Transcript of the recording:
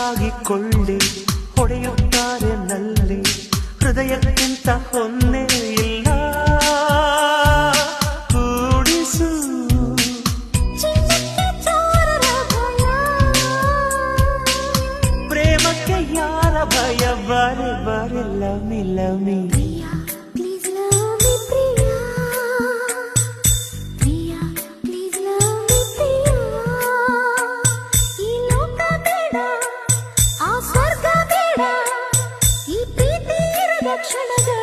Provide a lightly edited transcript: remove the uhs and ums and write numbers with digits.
ತಾಗಿಕೊಳ್ಳಿ ಹೊಡೆಯುತ್ತಾರೆ ನಲ್ಲಿ ಹೃದಯಕ್ಕಿಂತ ಹೊನ್ನೆ ಇಲ್ಲ ಕೂಡಿಸು ಪ್ರೇಮಕ್ಕೆ ಯಾರ ಭಯ ಬಾರೆ ಬಾರೆ ಲವ್ಮಿ ಲವ್ಮಿ ಕ್ಷಣಗಳ